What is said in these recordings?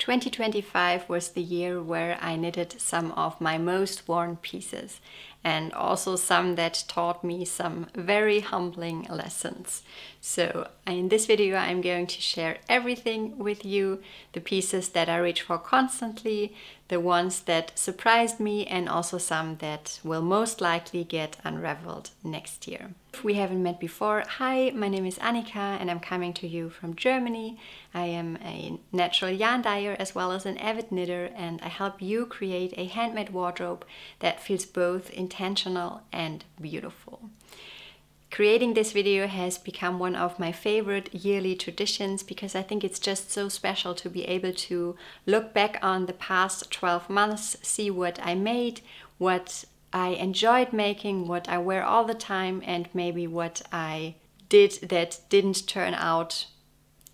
2025 was the year where I knitted some of my most worn pieces, and also some that taught me some very humbling lessons. So in this video I'm going to share everything with you, the pieces that I reach for constantly, the ones that surprised me, and also some that will most likely get unraveled next year. If we haven't met before, hi, my name is Annika and I'm coming to you from Germany. I am a natural yarn dyer as well as an avid knitter, and I help you create a handmade wardrobe that feels both intentional and beautiful. Creating this video has become one of my favorite yearly traditions because I think it's just so special to be able to look back on the past 12 months, see what I made, what I enjoyed making, what I wear all the time, and maybe what I did that didn't turn out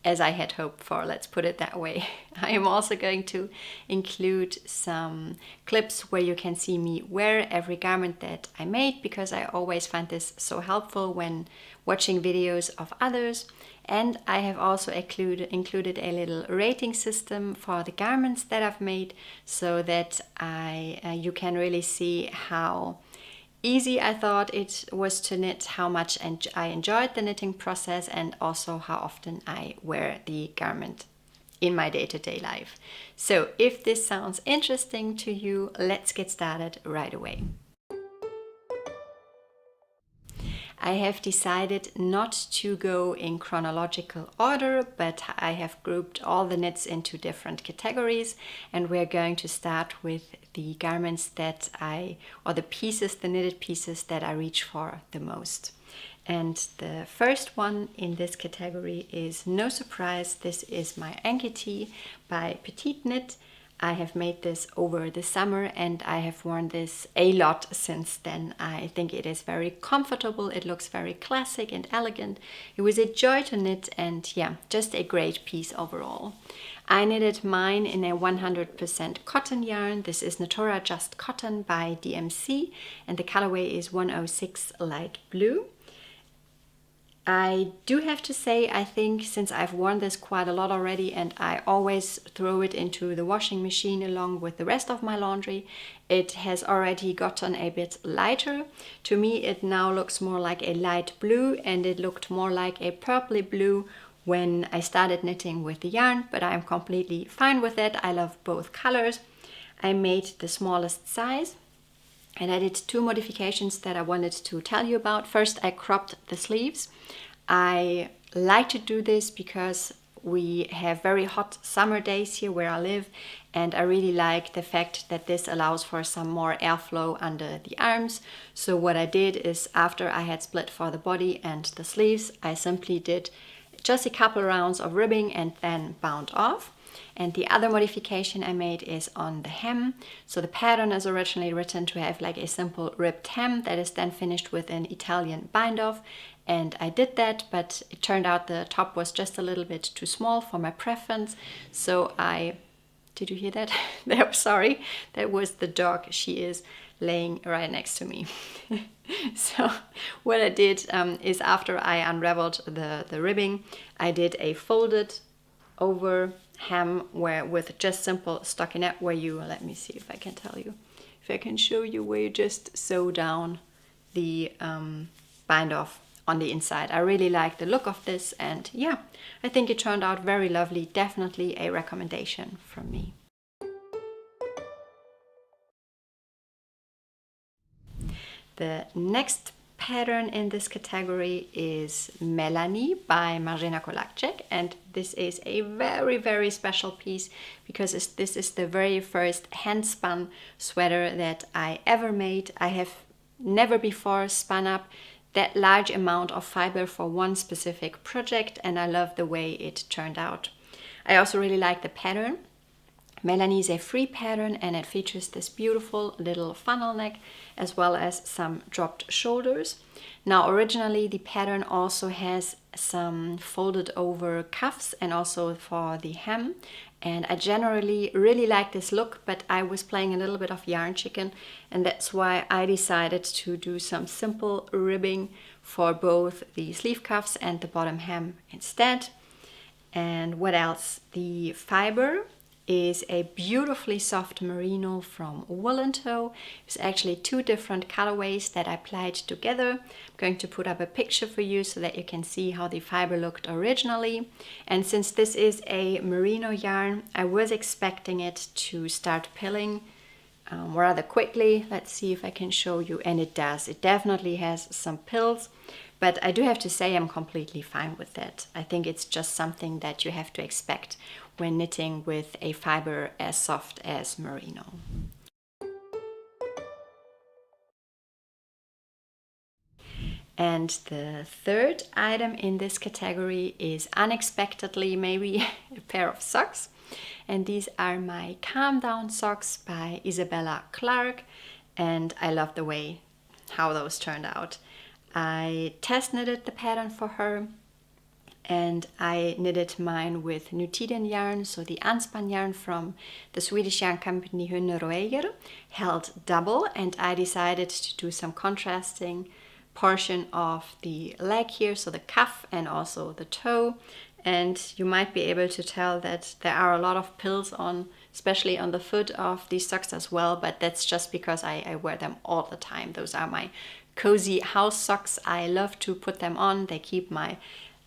as I had hoped for, let's put it that way. I am also going to include some clips where you can see me wear every garment that I made, because I always find this so helpful when watching videos of others. And I have also included a little rating system for the garments that I've made, so that you can really see how easy I thought it was to knit, how much I enjoyed the knitting process, and also how often I wear the garment in my day-to-day life. So if this sounds interesting to you, let's get started right away. I have decided not to go in chronological order, but I have grouped all the knits into different categories, and we're going to start with the garments that the knitted pieces that I reach for the most. And the first one in this category is no surprise. This is my Annika tee by Petite Knit. I have made this over the summer and I have worn this a lot since then. I think it is very comfortable, it looks very classic and elegant. It was a joy to knit, and yeah, just a great piece overall. I knitted mine in a 100% cotton yarn. This is Natura Just Cotton by DMC, and the colorway is 106 Light Blue. I do have to say, I think since I've worn this quite a lot already and I always throw it into the washing machine along with the rest of my laundry, it has already gotten a bit lighter. To me it now looks more like a light blue, and it looked more like a purpley blue when I started knitting with the yarn, but I'm completely fine with it. I love both colors. I made the smallest size, and I did two modifications that I wanted to tell you about. First, I cropped the sleeves. I like to do this because we have very hot summer days here where I live, and I really like the fact that this allows for some more airflow under the arms. So what I did is, after I had split for the body and the sleeves, I simply did just a couple rounds of ribbing and then bound off. And the other modification I made is on the hem. So the pattern is originally written to have like a simple ribbed hem that is then finished with an Italian bind off. And I did that, but it turned out the top was just a little bit too small for my preference. So did you hear that? Sorry, that was the dog. She is laying right next to me. So what I did is, after I unraveled the ribbing, I did a folded over hem with just simple stockinette, where you, let me see if I can tell you, if I can show you, where you just sew down the bind off on the inside. I really like the look of this, and yeah, I think it turned out very lovely. Definitely a recommendation from me. The next pattern in this category is Melanie by Marina Kolakczyk, and this is a very, very special piece because this is the very first hand-spun sweater that I ever made. I have never before spun up that large amount of fiber for one specific project, and I love the way it turned out. I also really like the pattern. Melanie is a free pattern, and it features this beautiful little funnel neck as well as some dropped shoulders. Now, originally the pattern also has some folded over cuffs and also for the hem, and I generally really like this look, but I was playing a little bit of yarn chicken, and that's why I decided to do some simple ribbing for both the sleeve cuffs and the bottom hem instead. And what else? The fiber is a beautifully soft merino from Woolen Toe. It's actually 2 different colorways that I applied together. I'm going to put up a picture for you so that you can see how the fiber looked originally. And since this is a merino yarn, I was expecting it to start pilling rather quickly. Let's see if I can show you, and it does. It definitely has some pills, but I do have to say I'm completely fine with that. I think it's just something that you have to expect when knitting with a fiber as soft as merino. And the third item in this category is unexpectedly maybe a pair of socks. And these are my Calm Down socks by Isabella Clark. And I love the way how those turned out. I test knitted the pattern for her, and I knitted mine with Nutiden yarn, so the unspun yarn from the Swedish yarn company Hünne Roeger, held double, and I decided to do some contrasting portion of the leg here, so the cuff and also the toe. And you might be able to tell that there are a lot of pills on, especially on the foot of these socks as well, but that's just because I wear them all the time. Those are my cozy house socks. I love to put them on. They keep my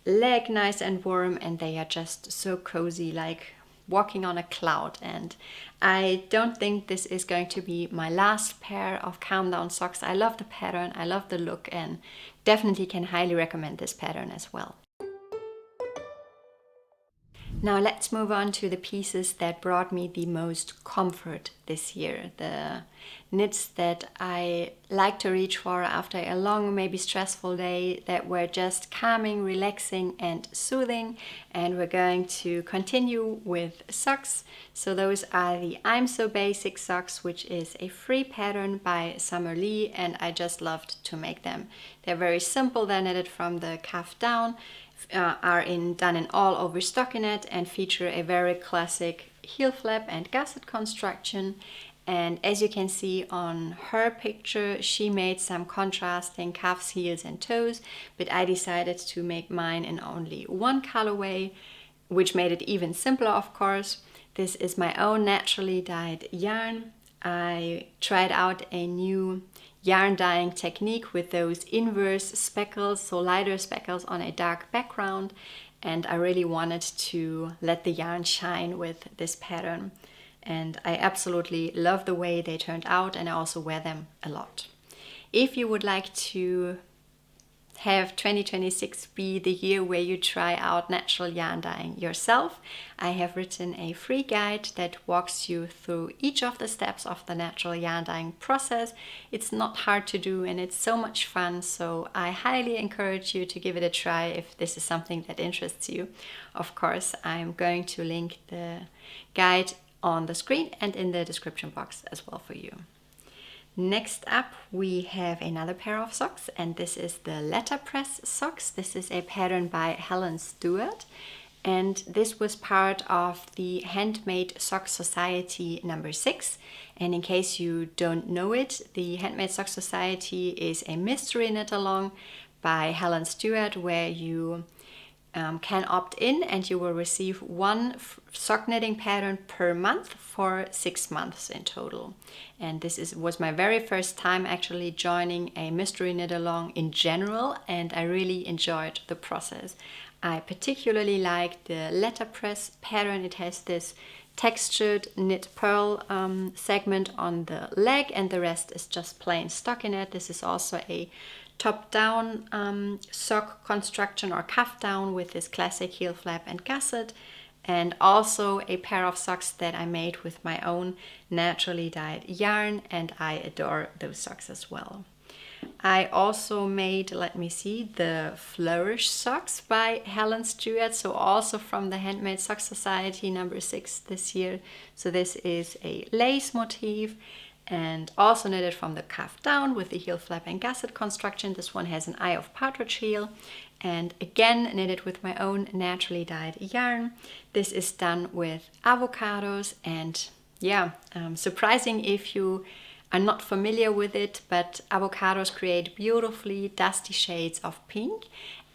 leg nice and warm, and they are just so cozy, like walking on a cloud. And I don't think this is going to be my last pair of Calm Down socks. I love the pattern, I love the look, and definitely can highly recommend this pattern as well. Now let's move on to the pieces that brought me the most comfort this year. The knits that I like to reach for after a long, maybe stressful day, that were just calming, relaxing and soothing. And we're going to continue with socks. So those are the I'm So Basic socks, which is a free pattern by Summer Lee, and I just loved to make them. They're very simple. They're knitted from the cuff down. Done in all over stockinette and feature a very classic heel flap and gusset construction. And as you can see on her picture, she made some contrasting cuffs, heels and toes, but I decided to make mine in only one colorway, which made it even simpler, of course. This is my own naturally dyed yarn. I tried out a new yarn dyeing technique with those inverse speckles, so lighter speckles on a dark background, and I really wanted to let the yarn shine with this pattern, and I absolutely love the way they turned out, and I also wear them a lot. If you would like to have 2026 be the year where you try out natural yarn dyeing yourself, I have written a free guide that walks you through each of the steps of the natural yarn dyeing process. It's not hard to do and it's so much fun, so I highly encourage you to give it a try if this is something that interests you. Of course, I'm going to link the guide on the screen and in the description box as well for you. Next up, we have another pair of socks, and this is the letterpress socks. This is a pattern by Helen Stewart, and this was part of the Handmade Sock Society number 6. And in case you don't know it, the Handmade Sock Society is a mystery knit along by Helen Stewart, where you can opt in and you will receive one sock knitting pattern per month for 6 months in total. And this was my very first time actually joining a mystery knit along in general, and I really enjoyed the process. I particularly like the letterpress pattern. It has this textured knit purl segment on the leg, and the rest is just plain stockinette. This is also a top-down sock construction or cuff down with this classic heel flap and gusset, and also a pair of socks that I made with my own naturally dyed yarn, and I adore those socks as well. I also made, let me see, the Flourish socks by Helen Stewart, so also from the Handmade Sock Society number 6 this year. So this is a lace motif and also knitted from the cuff down with the heel flap and gusset construction. This one has an eye of partridge heel, and again knitted with my own naturally dyed yarn. This is done with avocados, and surprising if you are not familiar with it, but avocados create beautifully dusty shades of pink,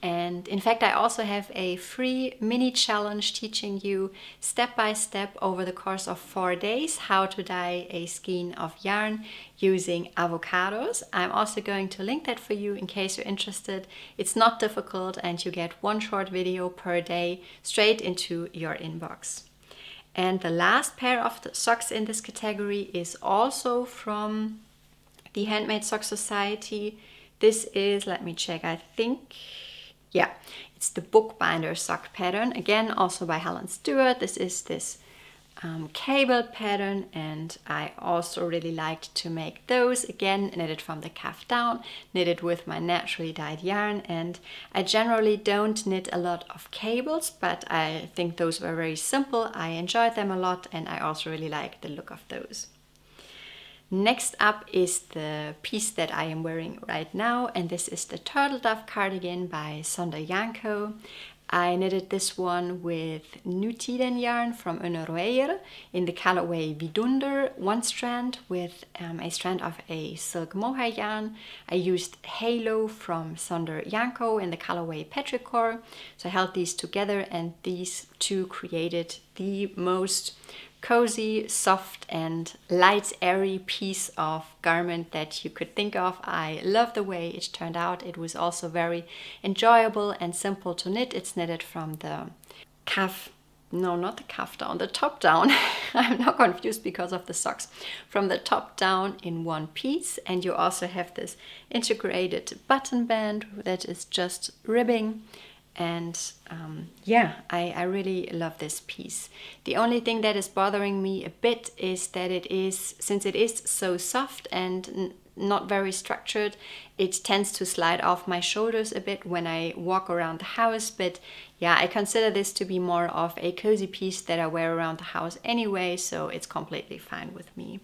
And in fact, I also have a free mini challenge teaching you step by step over the course of 4 days how to dye a skein of yarn using avocados. I'm also going to link that for you in case you're interested. It's not difficult and you get one short video per day straight into your inbox. And the last pair of socks in this category is also from the Handmade Sock Society. This is, let me check, I think, yeah, it's the bookbinder sock pattern, again also by Helen Stewart. This is this cabled pattern, and I also really liked to make those, again knitted from the calf down, knitted with my naturally dyed yarn. And I generally don't knit a lot of cables, but I think those were very simple. I enjoyed them a lot, and I also really like the look of those. Next up is the piece that I am wearing right now, and this is the Turtle Dove cardigan by Sonder Janko. I knitted this one with Nutiden yarn from Unnerweyer in the colorway Vidunder, one strand with a strand of a silk mohair yarn. I used Halo from Sonder Janko in the colorway Petrichor. So I held these together, and these two created the most cozy, soft and light, airy piece of garment that you could think of. I love the way it turned out. It was also very enjoyable and simple to knit. It's knitted from the calf, no, not the calf down, the top down. I'm now confused because of the socks. From the top down in one piece, and you also have this integrated button band that is just ribbing. And yeah, I really love this piece. The only thing that is bothering me a bit is that it is, since it is so soft and not very structured, it tends to slide off my shoulders a bit when I walk around the house. But yeah, I consider this to be more of a cozy piece that I wear around the house anyway, so it's completely fine with me.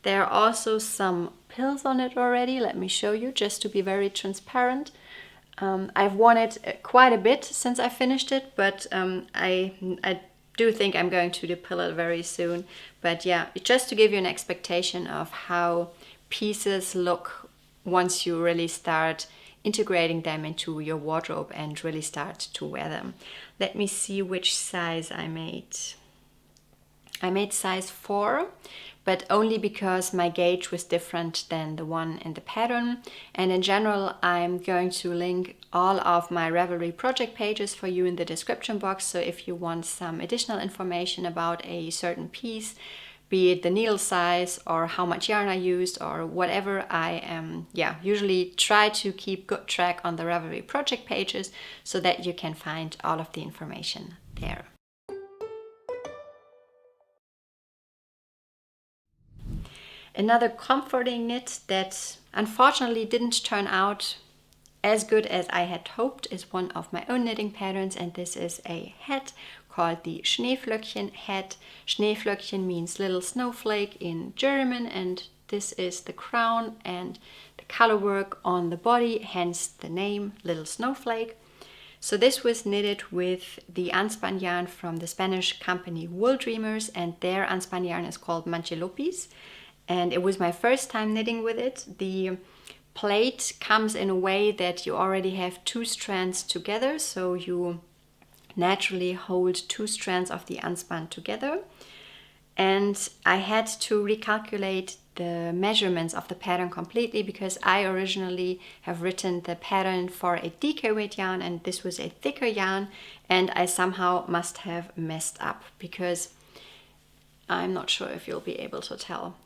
There are also some pills on it already. Let me show you, just to be very transparent. I've worn it quite a bit since I finished it, but I do think I'm going to depill it very soon. But yeah, just to give you an expectation of how pieces look once you really start integrating them into your wardrobe and really start to wear them. Let me see which size I made. I made size 4, but only because my gauge was different than the one in the pattern. And in general, I'm going to link all of my Ravelry project pages for you in the description box. So if you want some additional information about a certain piece, be it the needle size or how much yarn I used or whatever, I usually try to keep good track on the Ravelry project pages so that you can find all of the information there. Another comforting knit that unfortunately didn't turn out as good as I had hoped is one of my own knitting patterns, and this is a hat called the Schneeflöckchen hat. Schneeflöckchen means little snowflake in German, and this is the crown and the color work on the body, hence the name Little Snowflake. So this was knitted with the unspun yarn from the Spanish company Wool Dreamers, and their unspun yarn is called Manchilopis. And it was my first time knitting with it. The plait comes in a way that you already have 2 strands together, so you naturally hold 2 strands of the unspun together. And I had to recalculate the measurements of the pattern completely because I originally have written the pattern for a DK weight yarn, and this was a thicker yarn, and I somehow must have messed up because I'm not sure if you'll be able to tell.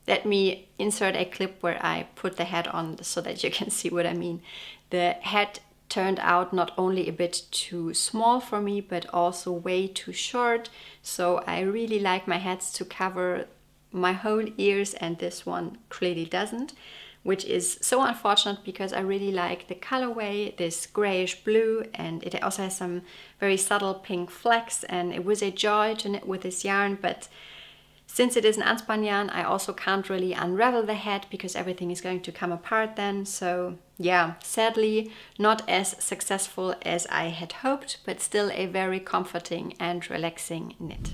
Let me insert a clip where I put the hat on so that you can see what I mean. The hat turned out not only a bit too small for me, but also way too short. So I really like my hats to cover my whole ears, and this one clearly doesn't, which is so unfortunate because I really like the colorway, this grayish blue, and it also has some very subtle pink flecks, and it was a joy to knit with this yarn. But since it is an unspun yarn, I also can't really unravel the hat because everything is going to come apart then. So yeah, sadly not as successful as I had hoped, but still a very comforting and relaxing knit.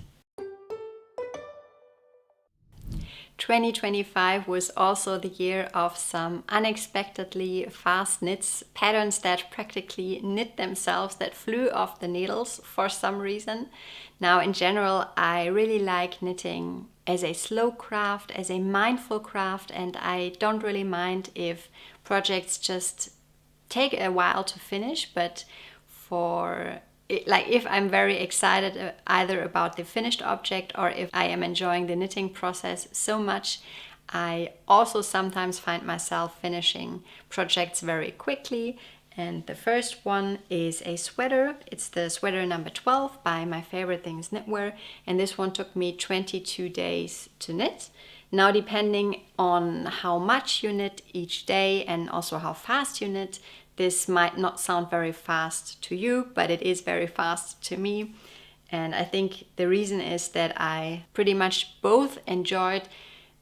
2025 was also the year of some unexpectedly fast knits, patterns that practically knit themselves, that flew off the needles for some reason. Now, in general, I really like knitting as a slow craft, as a mindful craft, and I don't really mind if projects just take a while to finish, but if I'm very excited either about the finished object or if I am enjoying the knitting process so much, I also sometimes find myself finishing projects very quickly. And the first one is a sweater. It's the sweater number 12 by My Favorite Things Knitwear, and this one took me 22 days to knit. Now, depending on how much you knit each day and also how fast you knit, this might not sound very fast to you, but it is very fast to me. And I think the reason is that I pretty much both enjoyed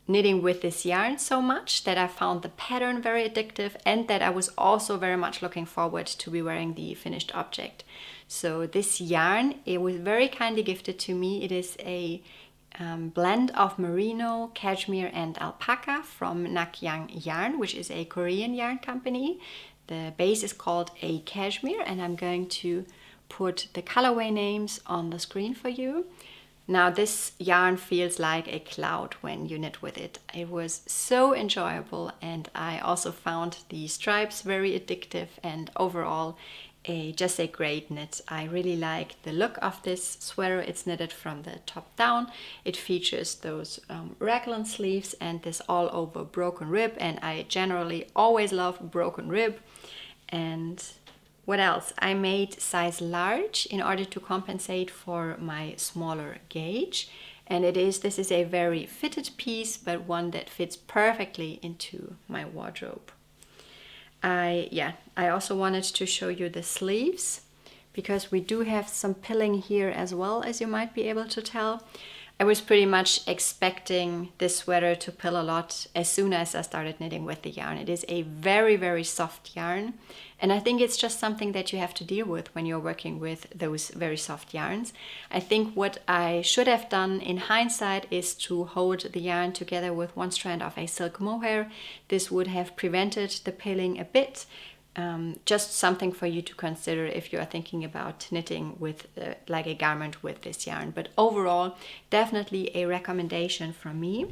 knitting with this yarn so much that I found the pattern very addictive, and that I was also very much looking forward to be wearing the finished object. So this yarn, it was very kindly gifted to me. It is a blend of merino, cashmere and alpaca from Nakyang Yarn, which is a Korean yarn company. The base is called a cashmere, and I'm going to put the colorway names on the screen for you. Now, this yarn feels like a cloud when you knit with it. It was so enjoyable, and I also found the stripes very addictive, and overall just a great knit. I really like the look of this sweater. It's knitted from the top down. It features those raglan sleeves and this all over broken rib, and I generally always love broken rib. And what else? I made size large in order to compensate for my smaller gauge. And this is a very fitted piece, but one that fits perfectly into my wardrobe. I also wanted to show you the sleeves, because we do have some pilling here as well, as you might be able to tell. I was pretty much expecting this sweater to pill a lot as soon as I started knitting with the yarn. It is a very, very soft yarn, and I think it's just something that you have to deal with when you're working with those very soft yarns. I think what I should have done in hindsight is to hold the yarn together with one strand of a silk mohair. This would have prevented the pilling a bit. Just something for you to consider if you are thinking about knitting with like a garment with this yarn. But overall, definitely a recommendation from me.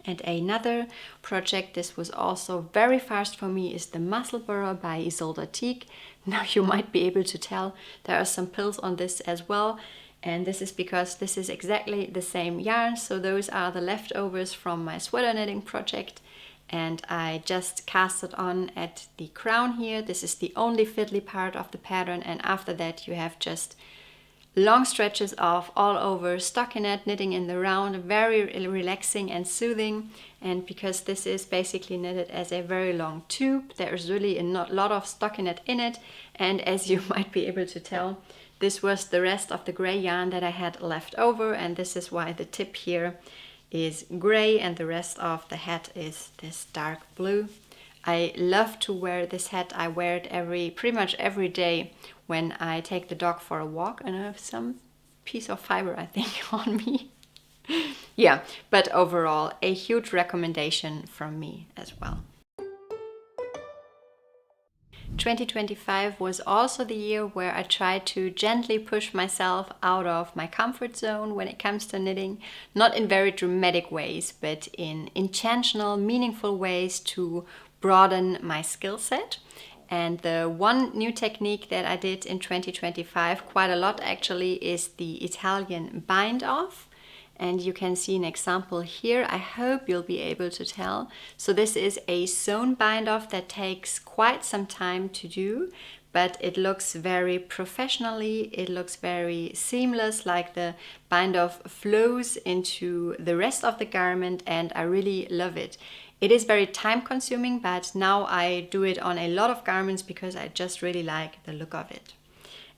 And another project, this was also very fast for me, is the Musselburgh by Isolde Teague. Now you might be able to tell there are some pills on this as well. And this is because this is exactly the same yarn. So those are the leftovers from my sweater knitting project. And I just cast it on at the crown here. This is the only fiddly part of the pattern. And after that you have just long stretches of all over stockinette knitting in the round, very relaxing and soothing. And because this is basically knitted as a very long tube, there's really a lot of stockinette in it. And as you might be able to tell, this was the rest of the gray yarn that I had left over, and this is why the tip here is gray and the rest of the hat is this dark blue. I love to wear this hat. I wear it pretty much every day when I take the dog for a walk, and I have some piece of fiber, I think, on me. Yeah, but overall, a huge recommendation from me as well. 2025 was also the year where I tried to gently push myself out of my comfort zone when it comes to knitting, not in very dramatic ways, but in intentional, meaningful ways to broaden my skill set. And the one new technique that I did in 2025, quite a lot actually, is the Italian bind off. And you can see an example here. I hope you'll be able to tell. So this is a sewn bind off that takes quite some time to do, but it looks very professionally. It looks very seamless, like the bind off flows into the rest of the garment, and I really love it. It is very time consuming, but now I do it on a lot of garments because I just really like the look of it.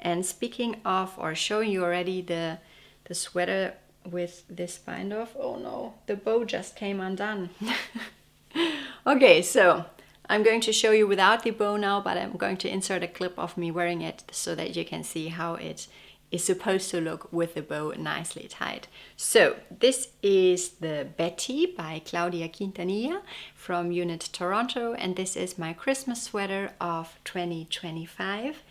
And speaking of, or showing you already the sweater with this bind off. Oh no, the bow just came undone. Okay, so I'm going to show you without the bow now, but I'm going to insert a clip of me wearing it so that you can see how it is supposed to look with the bow nicely tied. So this is the Betty by Claudia Quintanilla from Unit Toronto, and this is my Christmas sweater of 2025.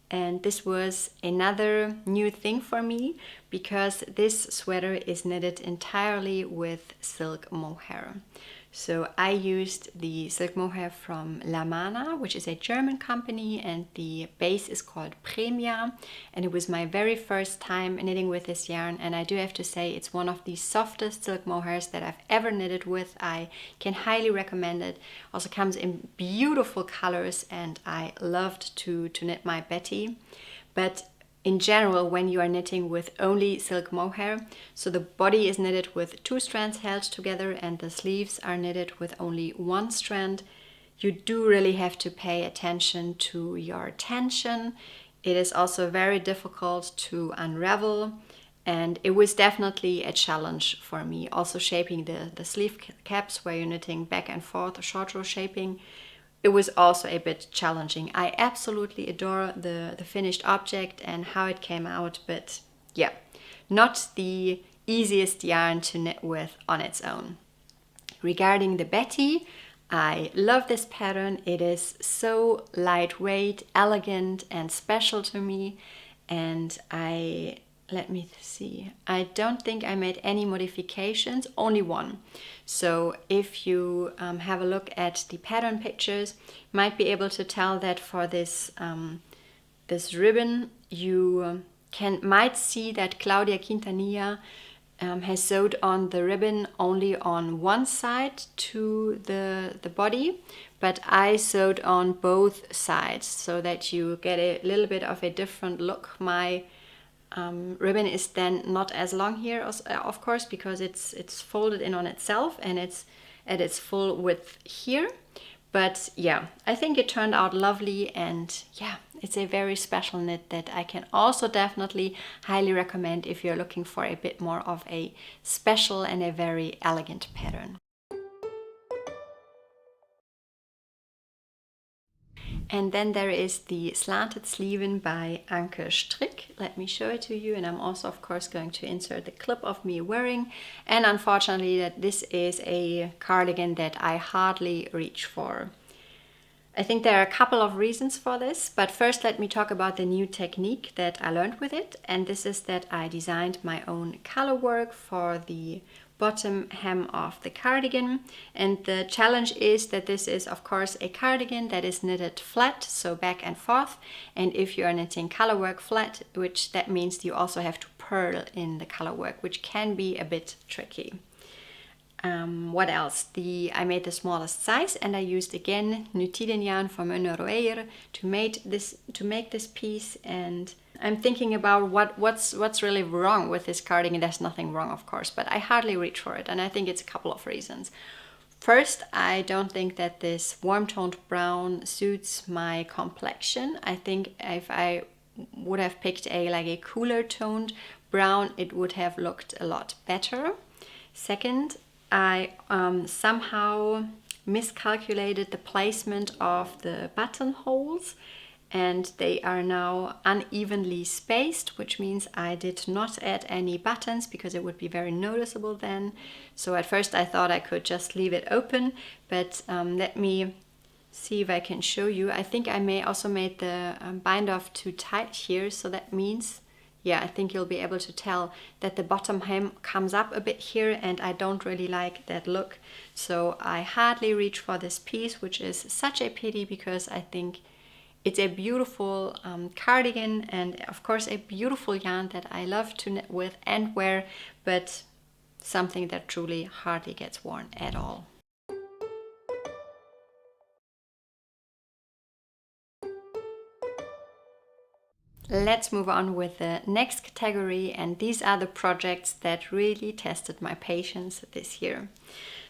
And this was another new thing for me because this sweater is knitted entirely with silk mohair. So I used the silk mohair from La Mana, which is a German company, and the base is called Premia. And it was my very first time knitting with this yarn, and I do have to say it's one of the softest silk mohairs that I've ever knitted with. I can highly recommend it. Also comes in beautiful colors, and I loved to knit my Betty. But in general, when you are knitting with only silk mohair, so the body is knitted with 2 strands held together and the sleeves are knitted with only 1 strand, you do really have to pay attention to your tension. It is also very difficult to unravel, and it was definitely a challenge for me. Also shaping the sleeve caps where you're knitting back and forth, short row shaping, it was also a bit challenging. I absolutely adore the finished object and how it came out, but yeah, not the easiest yarn to knit with on its own. Regarding the Betty, I love this pattern. It is so lightweight, elegant, and special to me, and let me see. I don't think I made any modifications, only one. So if you have a look at the pattern pictures, you might be able to tell that for this this ribbon, you might see that Claudia Quintanilla has sewed on the ribbon only on one side to the body, but I sewed on both sides so that you get a little bit of a different look. My ribbon is then not as long here, of course, because it's folded in on itself and it's at its full width here. But yeah, I think it turned out lovely, and yeah, it's a very special knit that I can also definitely highly recommend if you're looking for a bit more of a special and a very elegant pattern. And then there is the Slanted Sleeven by Annika Strick. Let me show it to you, and I'm also of course going to insert the clip of me wearing. And unfortunately that this is a cardigan that I hardly reach for. I think there are a couple of reasons for this, but first let me talk about the new technique that I learned with it, and this is that I designed my own color work for the bottom hem of the cardigan. And the challenge is that this is of course a cardigan that is knitted flat, so back and forth, and if you are knitting color work flat, which that means you also have to purl in the color work, which can be a bit tricky. What else? I made the smallest size, and I used again Nutiden yarn from Önoroeir to make this piece. And I'm thinking about what's really wrong with this cardigan. There's nothing wrong, of course, but I hardly reach for it, and I think it's a couple of reasons. First, I don't think that this warm-toned brown suits my complexion. I think if I would have picked a cooler toned brown, it would have looked a lot better. Second, I somehow miscalculated the placement of the buttonholes, and they are now unevenly spaced, which means I did not add any buttons because it would be very noticeable then. So at first I thought I could just leave it open, but let me see if I can show you. I think I may also made the bind off too tight here, so that means, yeah, I think you'll be able to tell that the bottom hem comes up a bit here, and I don't really like that look. So I hardly reach for this piece, which is such a pity because I think it's a beautiful cardigan, and of course a beautiful yarn that I love to knit with and wear, but something that truly hardly gets worn at all. Let's move on with the next category, and these are the projects that really tested my patience this year.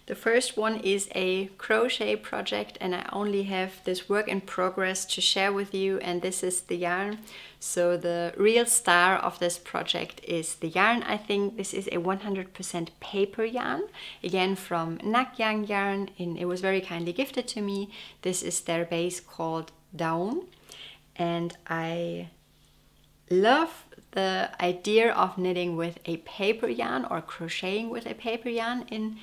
The first one is a crochet project, and I only have this work in progress to share with you, and this is the yarn. So the real star of this project is the yarn. I think this is a 100% paper yarn, again from Nakyang Yarn, and it was very kindly gifted to me. This is their base called Down, and I love the idea of knitting with a paper yarn or crocheting with a paper yarn in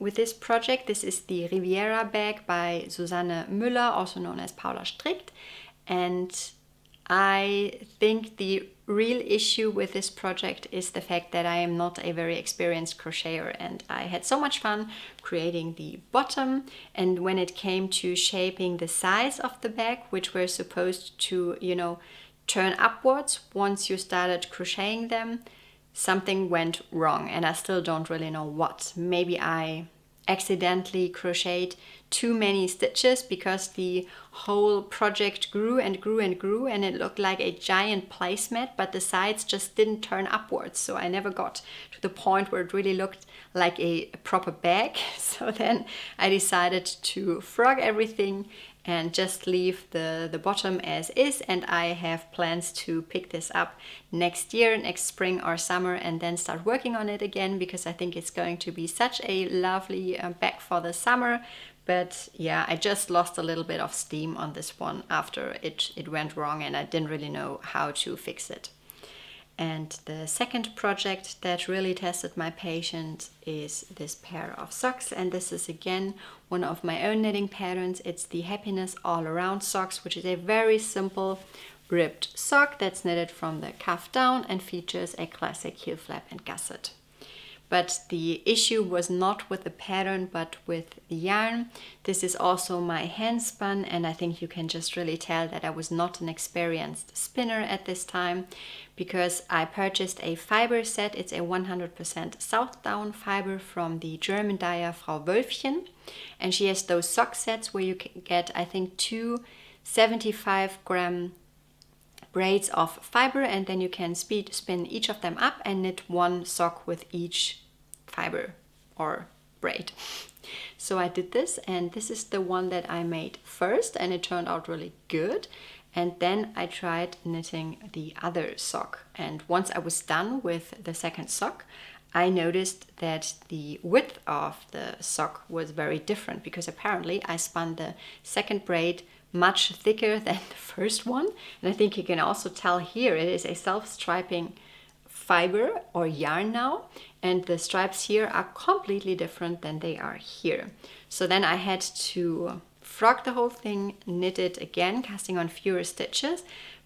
with this project. This is the Riviera bag by Susanne Müller, also known as Paula Strickt. And I think the real issue with this project is the fact that I am not a very experienced crocheter, and I had so much fun creating the bottom. And when it came to shaping the size of the bag, which were supposed to, turn upwards once you started crocheting them, something went wrong, and I still don't really know what. Maybe I accidentally crocheted too many stitches because the whole project grew and grew and grew, and it looked like a giant placemat, but the sides just didn't turn upwards, so I never got to the point where it really looked like a proper bag. So then I decided to frog everything and just leave the bottom as is, and I have plans to pick this up next year, next spring or summer, and then start working on it again, because I think it's going to be such a lovely bag for the summer. But yeah, I just lost a little bit of steam on this one after it went wrong, and I didn't really know how to fix it. And the second project that really tested my patience is this pair of socks. And this is again one of my own knitting patterns. It's the Happiness All Around socks, which is a very simple ribbed sock that's knitted from the cuff down and features a classic heel flap and gusset. But the issue was not with the pattern, but with the yarn. This is also my hand spun, and I think you can just really tell that I was not an experienced spinner at this time, because I purchased a fiber set. It's a 100% Southdown fiber from the German dyer Frau Wölfchen, and she has those sock sets where you can get, I think, 2 75-gram braids of fiber, and then you can speed spin each of them up and knit one sock with each fiber or braid. So I did this, and this is the one that I made first, and it turned out really good. And then I tried knitting the other sock, and once I was done with the second sock, I noticed that the width of the sock was very different, because apparently I spun the second braid much thicker than the first one. And I think you can also tell here it is a self-striping fiber or yarn now, and the stripes here are completely different than they are here. So then I had to frog the whole thing, knit it again, casting on fewer stitches.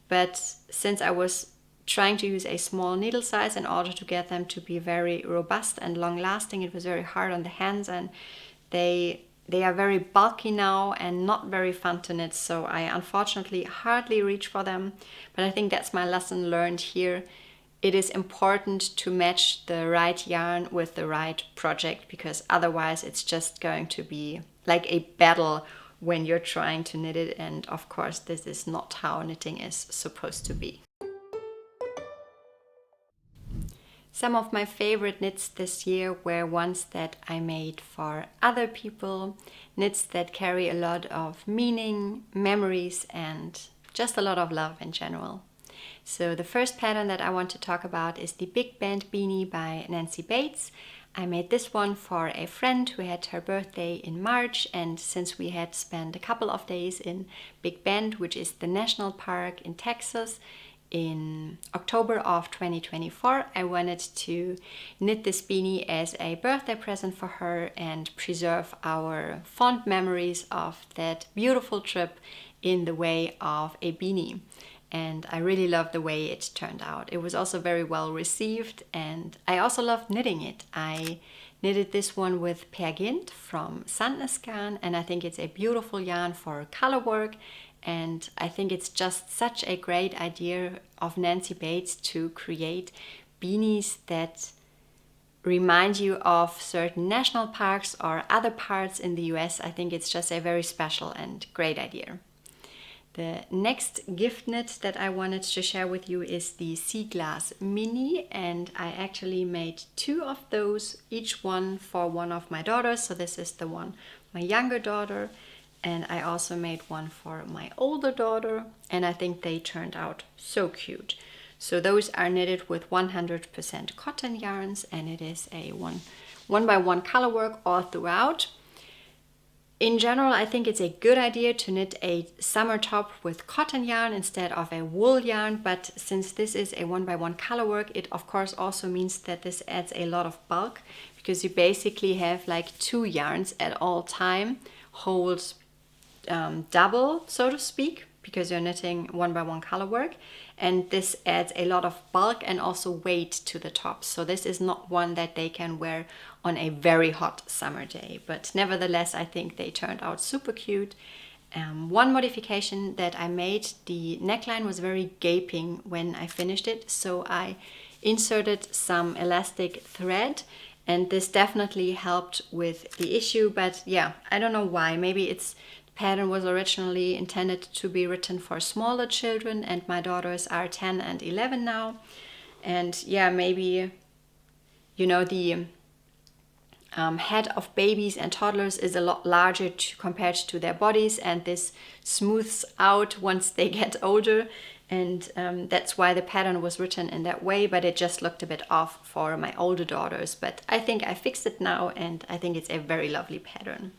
But since I was trying to use a small needle size in order to get them to be very robust and long lasting, it was very hard on the hands, and they are very bulky now and not very fun to knit, so I unfortunately hardly reach for them. But I think that's my lesson learned here. It is important to match the right yarn with the right project, because otherwise it's just going to be like a battle when you're trying to knit it, and of course this is not how knitting is supposed to be. Some of my favorite knits this year were ones that I made for other people, knits that carry a lot of meaning, memories, and just a lot of love in general. So the first pattern that I want to talk about is the Big Band Beanie by Nancy Bates. I made this one for a friend who had her birthday in March, and since we had spent a couple of days in Big Bend, which is the national park in Texas, in October of 2024, I wanted to knit this beanie as a birthday present for her and preserve our fond memories of that beautiful trip in the way of a beanie. And I really love the way it turned out. It was also very well received, and I also loved knitting it. I knitted this one with Peer Gynt from Sandnes Garn, and I think it's a beautiful yarn for color work. And I think it's just such a great idea of Nancy Bates to create beanies that remind you of certain national parks or other parts in the US. I think it's just a very special and great idea. The next gift knit that I wanted to share with you is the Sea Glass Mini, and I actually made 2 of those, each one for one of my daughters. So this is the one, my younger daughter, and I also made one for my older daughter, and I think they turned out so cute. So those are knitted with 100% cotton yarns, and it is a one by one color work all throughout. in general, I think it's a good idea to knit a summer top with cotton yarn instead of a wool yarn, but since this is a 1x1 color work, it of course also means that this adds a lot of bulk, because you basically have like 2 yarns at all time, hold double, so to speak, because you're knitting 1x1 color work, and this adds a lot of bulk and also weight to the top. So this is not one that they can wear on a very hot summer day, but nevertheless I think they turned out super cute. One modification that I made, the neckline was very gaping when I finished it, so I inserted some elastic thread, and this definitely helped with the issue. But yeah, I don't know why. Maybe it's pattern was originally intended to be written for smaller children, and my daughters are 10 and 11 now. And yeah, maybe, you know, the head of babies and toddlers is a lot larger compared to their bodies, and this smooths out once they get older. And that's why the pattern was written in that way, but it just looked a bit off for my older daughters. But I think I fixed it now, and I think it's a very lovely pattern.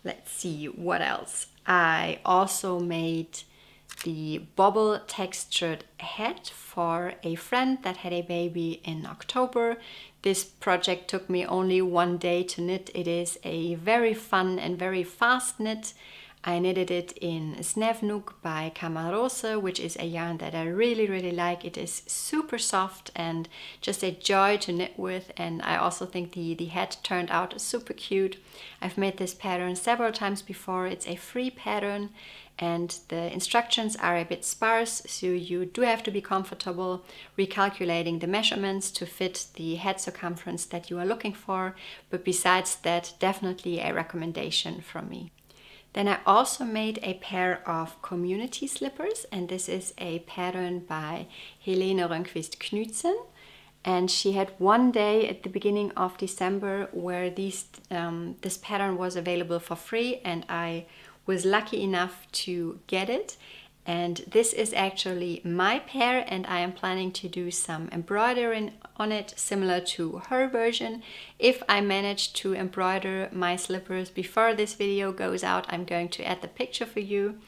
Let's see what else. I also made the bobble textured hat for a friend that had a baby in October. This project took me only 1 day to knit. It is a very fun and very fast knit. I knitted it in Snevnook by Camarose, which is a yarn that I really like. It is super soft and just a joy to knit with, and I also think the hat turned out super cute. I've made this pattern several times before. It's a free pattern, and the instructions are a bit sparse, so you do have to be comfortable recalculating the measurements to fit the head circumference that you are looking for. But besides that, definitely a recommendation from me. Then I also made a pair of community slippers, and this is a pattern by Helene Rönnqvist Knudsen. And she had 1 day at the beginning of December where this pattern was available for free, and I was lucky enough to get it. And this is actually my pair, and I am planning to do some embroidery on it, similar to her version. If I manage to embroider my slippers before this video goes out, I'm going to add the picture for you.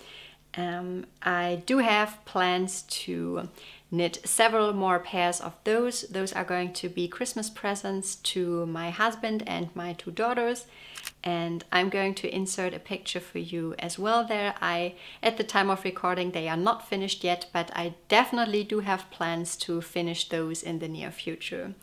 I do have plans to knit several more pairs of those. Those are going to be Christmas presents to my husband and my 2 daughters. And I'm going to insert a picture for you as well there. At the time of recording, they are not finished yet, but I definitely do have plans to finish those in the near future.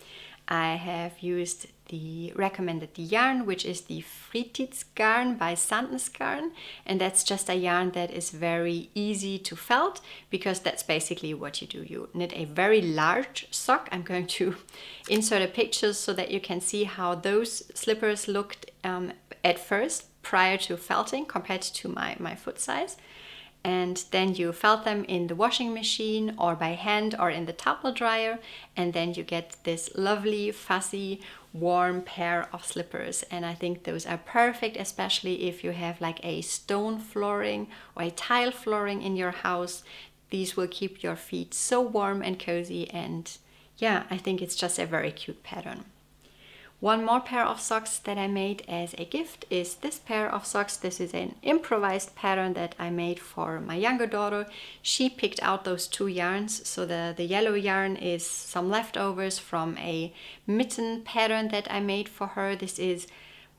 I have used the recommended yarn, which is the Fritidsgarn by Sandnesgarn, and that's just a yarn that is very easy to felt, because that's basically what you do. You knit a very large sock. I'm going to insert a picture so that you can see how those slippers looked at first prior to felting compared to my foot size. And then you felt them in the washing machine or by hand or in the towel dryer, and then you get this lovely fuzzy warm pair of slippers. And I think those are perfect, especially if you have like a stone flooring or a tile flooring in your house. These will keep your feet so warm and cozy, and yeah, I think it's just a very cute pattern. One more pair of socks that I made as a gift is this pair of socks. This is an improvised pattern that I made for my younger daughter. She picked out those 2 yarns. So the yellow yarn is some leftovers from a mitten pattern that I made for her. This is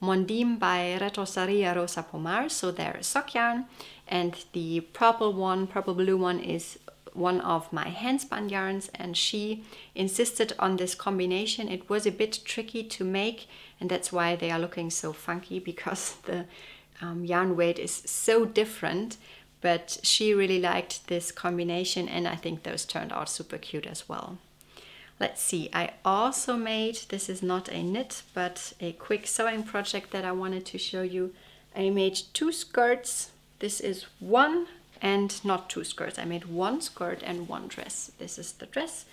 Mondim by Retrosaria Rosa Pomar, so they're sock yarn. And the purple blue one is one of my handspun yarns, and she insisted on this combination. It was a bit tricky to make, and that's why they are looking so funky, because the yarn weight is so different, but she really liked this combination, and I think those turned out super cute as well. Let's see, I also made, this is not a knit, but a quick sewing project that I wanted to show you. I made 2 skirts. This is one, and not 2 skirts. I made 1 skirt and 1 dress. This is the dress.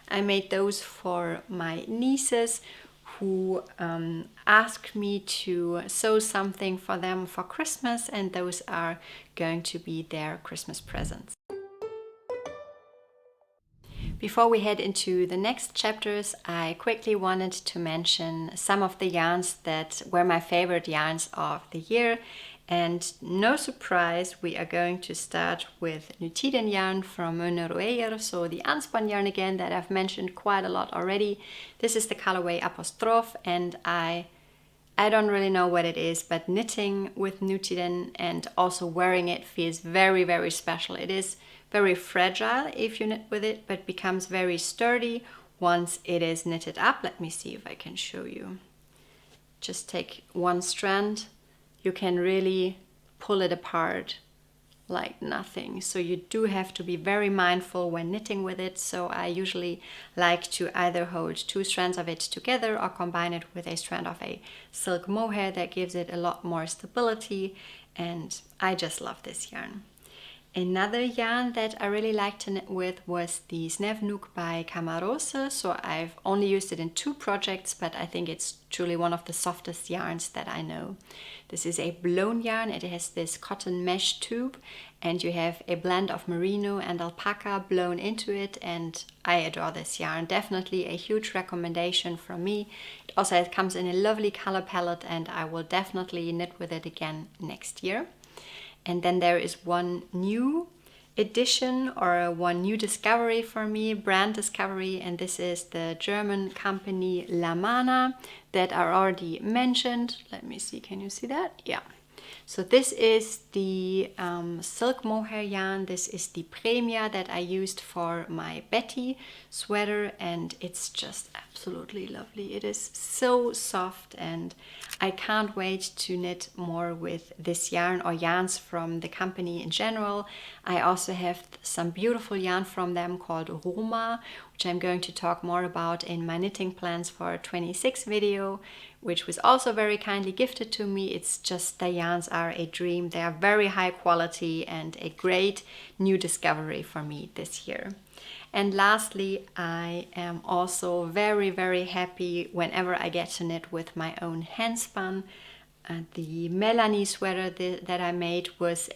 I made those for my nieces who asked me to sew something for them for Christmas, and those are going to be their Christmas presents. Before we head into the next chapters, I quickly wanted to mention some of the yarns that were my favorite yarns of the year. And no surprise, we are going to start with Nutiden yarn from Mønneroeger, so the unspun yarn again that I've mentioned quite a lot already. This is the colorway Apostrophe, and I don't really know what it is, but knitting with Nutiden and also wearing it feels very, very special. It is very fragile if you knit with it, but becomes very sturdy once it is knitted up. Let me see if I can show you. Just take one strand. You can really pull it apart like nothing. So you do have to be very mindful when knitting with it. So I usually like to either hold 2 strands of it together or combine it with a strand of a silk mohair that gives it a lot more stability. And I just love this yarn. Another yarn that I really liked to knit with was the Snevnook by Camarose. So I've only used it in 2 projects, but I think it's truly one of the softest yarns that I know. This is a blown yarn. It has this cotton mesh tube, and you have a blend of merino and alpaca blown into it, and I adore this yarn. Definitely a huge recommendation from me. It also comes in a lovely color palette, and I will definitely knit with it again next year. And then there is one new addition or one new discovery for me, brand discovery, and this is the German company La Mana that I already mentioned. Let me see, can you see that? Yeah. So this is the silk mohair yarn. This is the Premia that I used for my Betty sweater, and it's just absolutely lovely. It is so soft, and I can't wait to knit more with this yarn or yarns from the company in general. I also have some beautiful yarn from them called Roma, which I'm going to talk more about in my knitting plans for 26 video, which was also very kindly gifted to me. It's just the yarns are a dream. They are very high quality and a great new discovery for me this year. And lastly, I am also very, very happy whenever I get to knit with my own hand spun. The Melanie sweater that I made was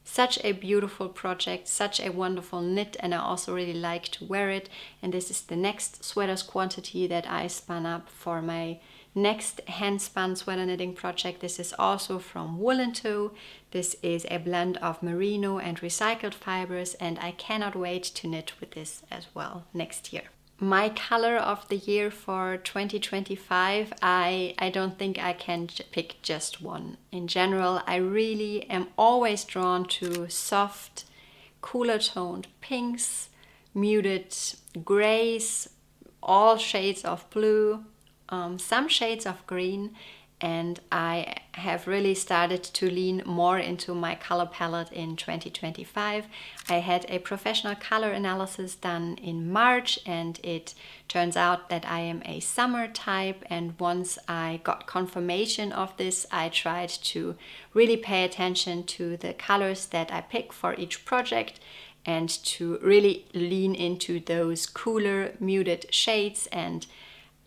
such a beautiful project, such a wonderful knit, and I also really like to wear it. And this is the next sweaters quantity that I spun up for my next hand spun sweater knitting project. This is also from Wool & Toe. This is a blend of merino and recycled fibers, and I cannot wait to knit with this as well next year. My color of the year for 2025, I don't think I can pick just one. In general, I really am always drawn to soft, cooler toned pinks, muted grays, all shades of blue, some shades of green, and I have really started to lean more into my color palette in 2025. I had a professional color analysis done in March, and it turns out that I am a summer type, and once I got confirmation of this, I tried to really pay attention to the colors that I pick for each project and to really lean into those cooler muted shades. And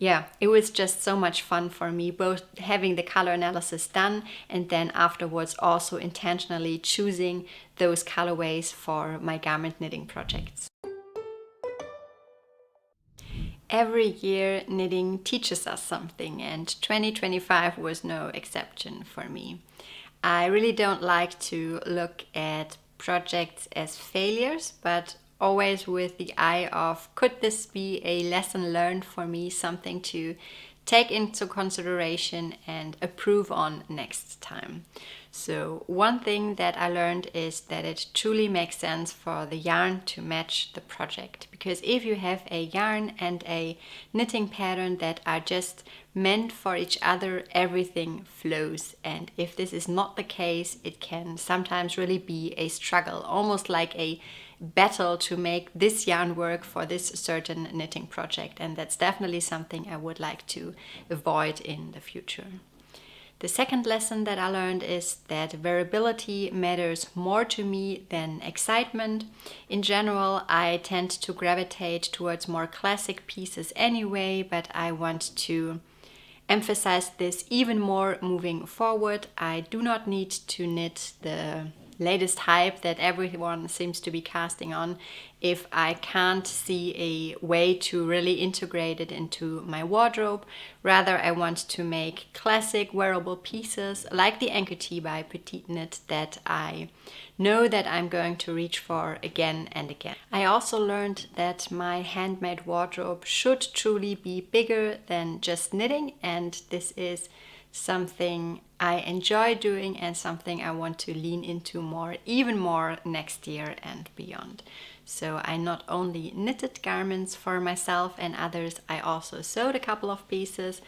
yeah, it was just so much fun for me, both having the color analysis done and then afterwards also intentionally choosing those colorways for my garment knitting projects. Every year knitting teaches us something, and 2025 was no exception for me. I really don't like to look at projects as failures, but always with the eye of, could this be a lesson learned for me, something to take into consideration and improve on next time. So one thing that I learned is that it truly makes sense for the yarn to match the project, because if you have a yarn and a knitting pattern that are just meant for each other, everything flows. And if this is not the case, it can sometimes really be a struggle, almost like a battle to make this yarn work for this certain knitting project, and that's definitely something I would like to avoid in the future. The second lesson that I learned is that variability matters more to me than excitement. In general, I tend to gravitate towards more classic pieces anyway, but I want to emphasize this even more moving forward. I do not need to knit the latest hype that everyone seems to be casting on if I can't see a way to really integrate it into my wardrobe. Rather, I want to make classic wearable pieces like the Annika tee by Petite Knit that I know that I'm going to reach for again and again. I also learned that my handmade wardrobe should truly be bigger than just knitting, and this is something I enjoy doing and something I want to lean into more, even more next year and beyond. So I not only knitted garments for myself and others, I also sewed a couple of pieces.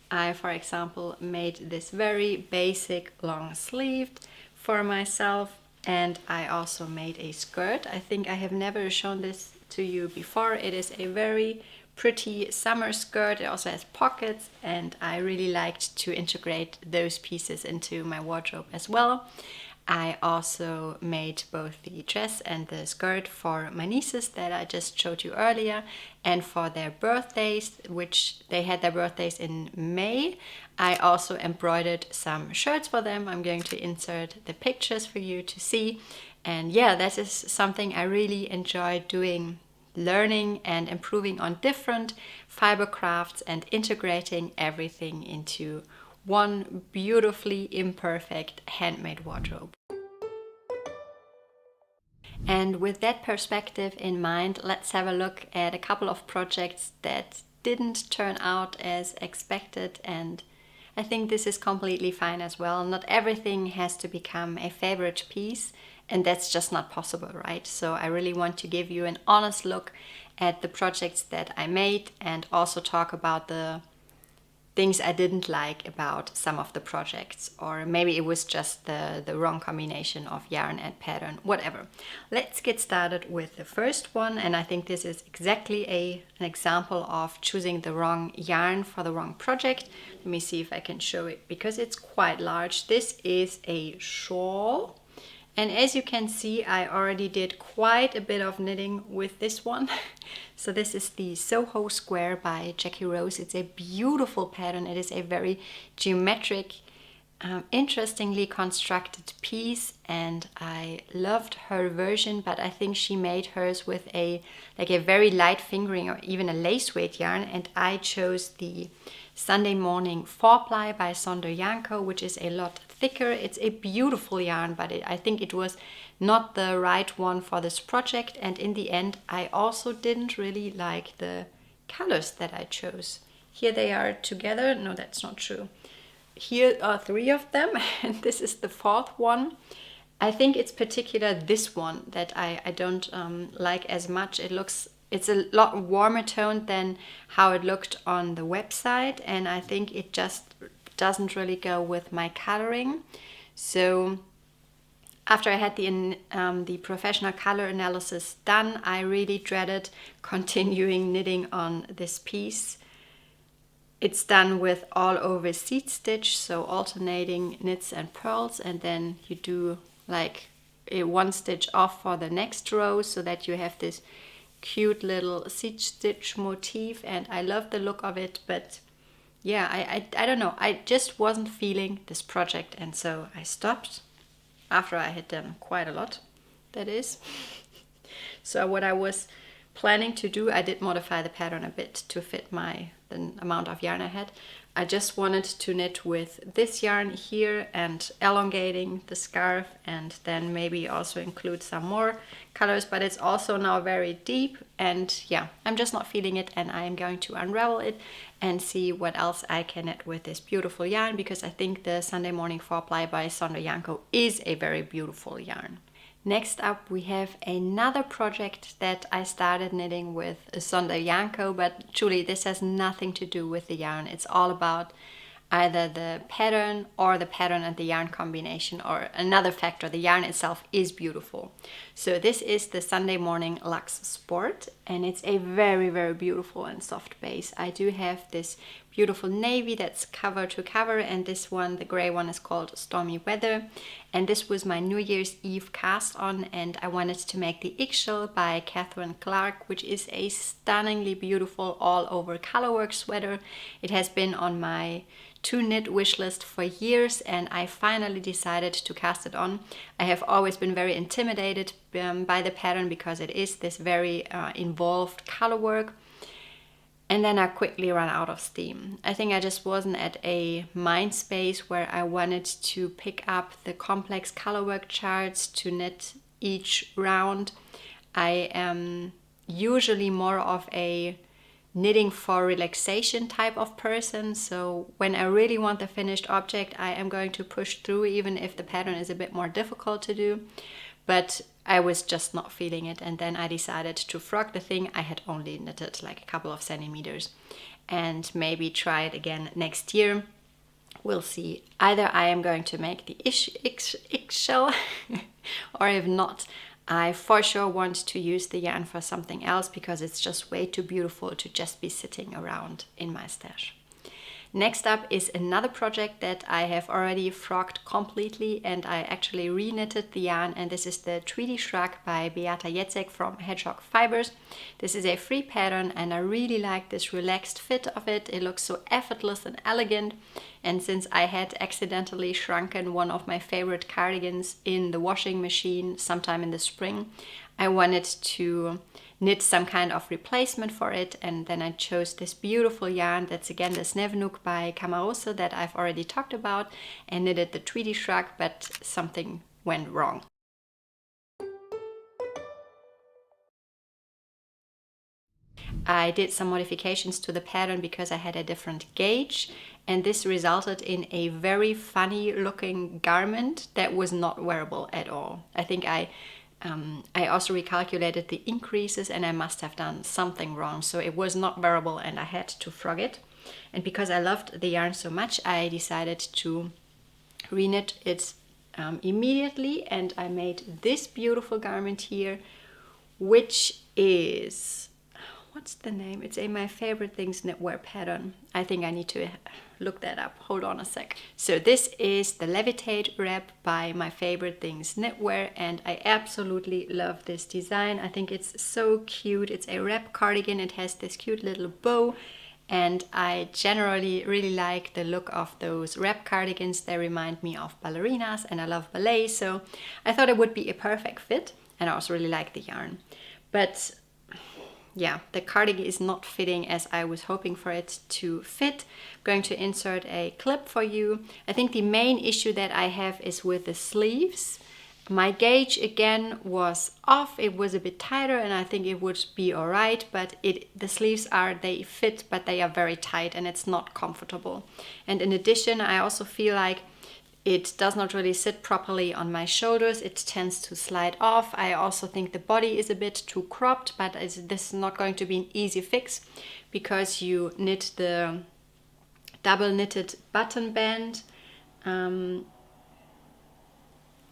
I, for example, made this very basic long sleeved for myself, and I also made a skirt. I think I have never shown this to you before. It is a very pretty summer skirt. It also has pockets, and I really liked to integrate those pieces into my wardrobe as well. I also made both the dress and the skirt for my nieces that I just showed you earlier, and for their birthdays, which they had their birthdays in May. I also embroidered some shirts for them. I'm going to insert the pictures for you to see. And yeah, that is something I really enjoy doing, learning and improving on different fiber crafts and integrating everything into one beautifully imperfect handmade wardrobe. And with that perspective in mind, let's have a look at a couple of projects that didn't turn out as expected, and I think this is completely fine as well. Not everything has to become a favorite piece, and that's just not possible, right? So I really want to give you an honest look at the projects that I made and also talk about the things I didn't like about some of the projects, or maybe it was just the wrong combination of yarn and pattern, whatever. Let's get started with the first one, and I think this is exactly an example of choosing the wrong yarn for the wrong project. Let me see if I can show it because it's quite large. This is a shawl. And as you can see, I already did quite a bit of knitting with this one. So this is the Soho Square by Jackie Rose. It's a beautiful pattern. It is a very geometric, interestingly constructed piece, and I loved her version, but I think she made hers with a very light fingering or even a lace weight yarn, and I chose the Sunday Morning 4-ply by Sonder Janko, which is a lot thicker. It's a beautiful yarn, but I think it was not the right one for this project, and in the end I also didn't really like the colors that I chose. Here they are together. No, that's not true. Here are 3 of them and this is the 4th one. I think it's particular this one that I don't like as much. It's a lot warmer toned than how it looked on the website, and I think it just doesn't really go with my coloring. So after I had the professional color analysis done, I really dreaded continuing knitting on this piece. It's done with all over seed stitch, so alternating knits and purls, and then you do like a 1 stitch off for the next row so that you have this cute little seed stitch motif, and I love the look of it, but yeah, I don't know, I just wasn't feeling this project, and so I stopped after I had done quite a lot, that is. So what I was planning to do, I did modify the pattern a bit to fit the amount of yarn I had. I just wanted to knit with this yarn here and elongating the scarf, and then maybe also include some more colors, but it's also now very deep, and yeah, I'm just not feeling it, and I am going to unravel it and see what else I can knit with this beautiful yarn, because I think the Sunday Morning 4-ply by Sonder Janko is a very beautiful yarn. Next up, we have another project that I started knitting with Sonder Janko, but truly this has nothing to do with the yarn. It's all about either the pattern or the pattern and the yarn combination, or another factor. The yarn itself is beautiful. So this is the Sunday Morning Luxe Sport, and it's a very, very beautiful and soft base. I do have this beautiful navy that's cover to cover, and this one, the gray one, is called Stormy Weather. And this was my New Year's Eve cast on, and I wanted to make the eggshell by Catherine Clark, which is a stunningly beautiful all over colorwork sweater. It has been on my to knit wish list for years, and I finally decided to cast it on. I have always been very intimidated by the pattern because it is this very involved colorwork. And then I quickly ran out of steam. I think I just wasn't at a mind space where I wanted to pick up the complex colorwork charts to knit each round. I am usually more of a knitting for relaxation type of person. So when I really want the finished object, I am going to push through, even if the pattern is a bit more difficult to do. But I was just not feeling it, and then I decided to frog the thing. I had only knitted like a couple of centimeters, and maybe try it again next year. We'll see. Either I am going to make the eggshell or if not, I for sure want to use the yarn for something else because it's just way too beautiful to just be sitting around in my stash. Next up is another project that I have already frogged completely, and I actually re-knitted the yarn, and this is the Tweedy Shrug by Beata Jacek from Hedgehog Fibers. This is a free pattern, and I really like this relaxed fit of it. It looks so effortless and elegant, and since I had accidentally shrunken one of my favorite cardigans in the washing machine sometime in the spring, I wanted to knit some kind of replacement for it, and then I chose this beautiful yarn that's again the Snevenook by Camarosa that I've already talked about, and knitted the Tweedy Shrug, but something went wrong. I did some modifications to the pattern because I had a different gauge, and this resulted in a very funny looking garment that was not wearable at all. I think I also recalculated the increases, and I must have done something wrong, so it was not wearable and I had to frog it. And because I loved the yarn so much, I decided to reknit it immediately, and I made this beautiful garment here, which is, what's the name? It's a My Favorite Things knitwear pattern. I think I need to look that up. Hold on a sec. So this is the Levitate wrap by My Favorite Things knitwear, and I absolutely love this design. I think it's so cute. It's a wrap cardigan. It has this cute little bow, and I generally really like the look of those wrap cardigans. They remind me of ballerinas, and I love ballet, so I thought it would be a perfect fit, and I also really like the yarn. But yeah, the cardigan is not fitting as I was hoping for it to fit. I'm going to insert a clip for you. I think the main issue that I have is with the sleeves. My gauge again was off. It was a bit tighter, and I think it would be all right, but the sleeves they fit, but they are very tight and it's not comfortable. And in addition, I also feel like it does not really sit properly on my shoulders. It tends to slide off. I also think the body is a bit too cropped, but this is not going to be an easy fix because you knit the double knitted button band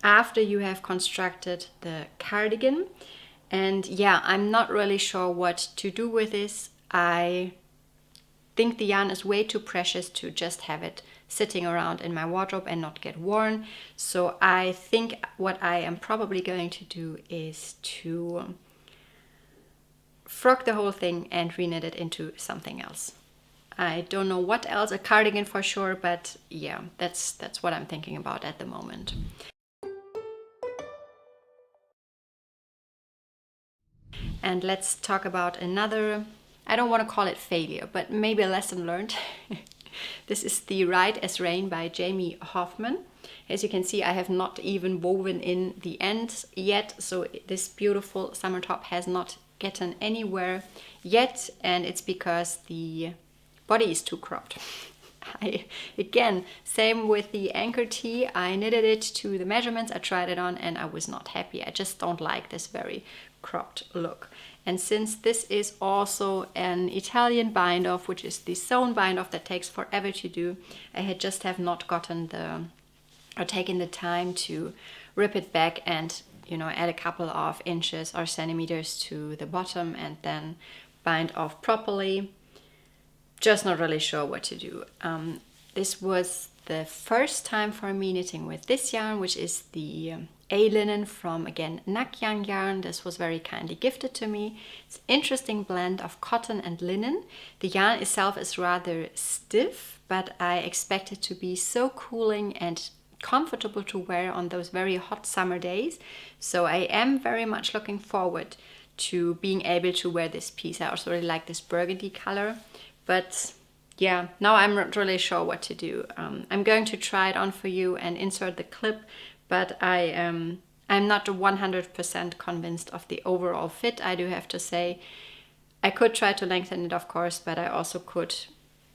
after you have constructed the cardigan. And yeah, I'm not really sure what to do with this. I think the yarn is way too precious to just have it sitting around in my wardrobe and not get worn. So I think what I am probably going to do is to frog the whole thing and reknit it into something else. I don't know what else, a cardigan for sure, but yeah, that's what I'm thinking about at the moment. And let's talk about another, I don't want to call it failure, but maybe a lesson learned. This is the Ride as Rain by Jamie Hoffman. As you can see, I have not even woven in the ends yet, so this beautiful summer top has not gotten anywhere yet, and it's because the body is too cropped. Again, same with the anchor tee. I knitted it to the measurements, I tried it on, and I was not happy. I just don't like this very cropped look. And since this is also an Italian bind off, which is the sewn bind off that takes forever to do, I had just have not gotten taken the time to rip it back and, you know, add a couple of inches or centimeters to the bottom and then bind off properly. just not really sure what to do. This was the first time for me knitting with this yarn, which is the A linen from, again, Nakyang yarn. This was very kindly gifted to me. It's an interesting blend of cotton and linen. The yarn itself is rather stiff, but I expect it to be so cooling and comfortable to wear on those very hot summer days. So I am very much looking forward to being able to wear this piece. I also really like this burgundy color, but yeah, now I'm not really sure what to do. I'm going to try it on for you and insert the clip, but I'm not 100% convinced of the overall fit. I do have to say, I could try to lengthen it, of course, but I also could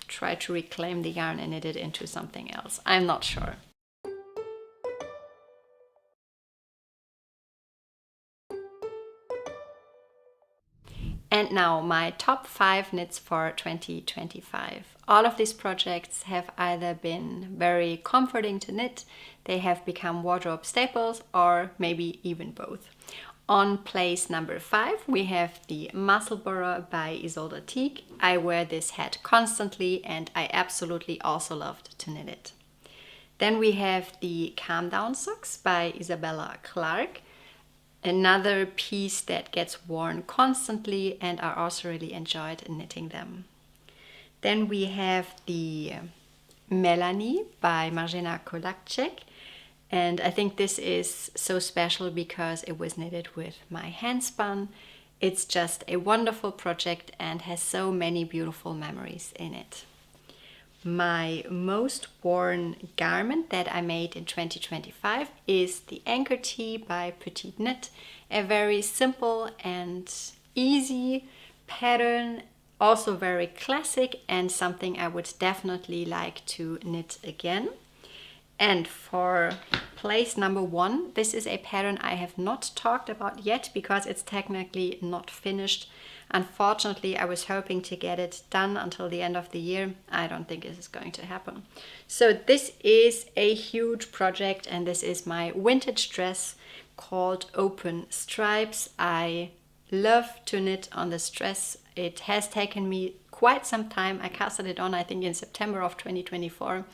try to reclaim the yarn and knit it into something else. I'm not sure. And now my top 5 knits for 2025. All of these projects have either been very comforting to knit, they have become wardrobe staples, or maybe even both. On place number 5, we have the Musselburgh by Isolde Teague. I wear this hat constantly and I absolutely also loved to knit it. Then we have the Calm Down Socks by Isabella Clark. Another piece that gets worn constantly, and I also really enjoyed knitting them. Then we have the Melanie by Marjana Kolakczyk, and I think this is so special because it was knitted with my hand spun. It's just a wonderful project and has so many beautiful memories in it. My most worn garment that I made in 2025 is the Anchor Tee by Petite Knit, a very simple and easy pattern, also very classic and something I would definitely like to knit again. And for place number 1, this is a pattern I have not talked about yet because it's technically not finished. Unfortunately, I was hoping to get it done until the end of the year. I don't think this is going to happen. So this is a huge project, and this is my vintage dress called Open Stripes. I love to knit on this dress. It has taken me quite some time. I casted it on, I think, in September of 2024.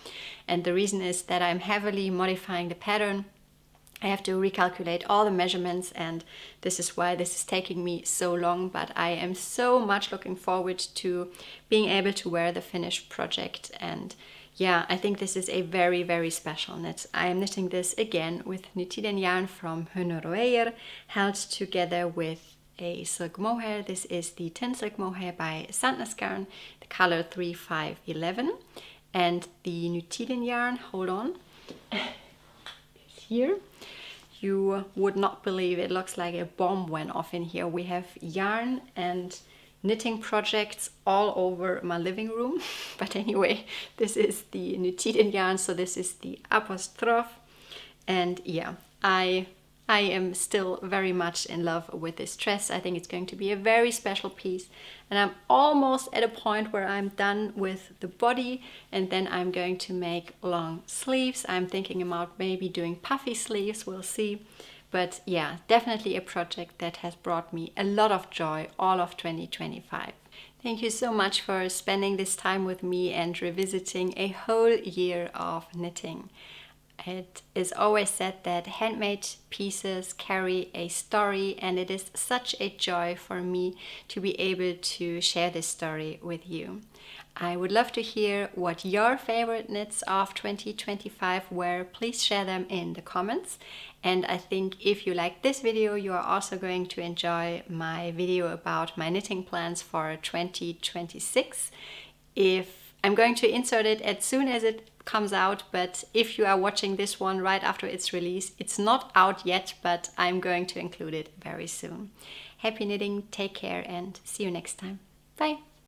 And the reason is that I'm heavily modifying the pattern. I have to recalculate all the measurements, and this is why this is taking me so long, but I am so much looking forward to being able to wear the finished project. And yeah, I think this is a very, very special knit. I am knitting this again with Nutilen yarn from Hunoroer, held together with a silk mohair. This is the Tin Silk Mohair by Sandnes Garn, the color 3511, and the Nutilen yarn, hold on, here. You would not believe it looks like a bomb went off in here. We have yarn and knitting projects all over my living room. But anyway, this is the Nutilen yarn, so this is the apostrophe. And yeah, I am still very much in love with this dress. I think it's going to be a very special piece. And I'm almost at a point where I'm done with the body, and then I'm going to make long sleeves. I'm thinking about maybe doing puffy sleeves, we'll see. But yeah, definitely a project that has brought me a lot of joy all of 2025. Thank you so much for spending this time with me and revisiting a whole year of knitting. It is always said that handmade pieces carry a story, and it is such a joy for me to be able to share this story with you. I would love to hear what your favorite knits of 2025 were. Please share them in the comments. And I think if you like this video, you are also going to enjoy my video about my knitting plans for 2026. I'm going to insert it as soon as it comes out, but if you are watching this one right after its release, it's not out yet, but I'm going to include it very soon. Happy knitting, take care, and see you next time. Bye!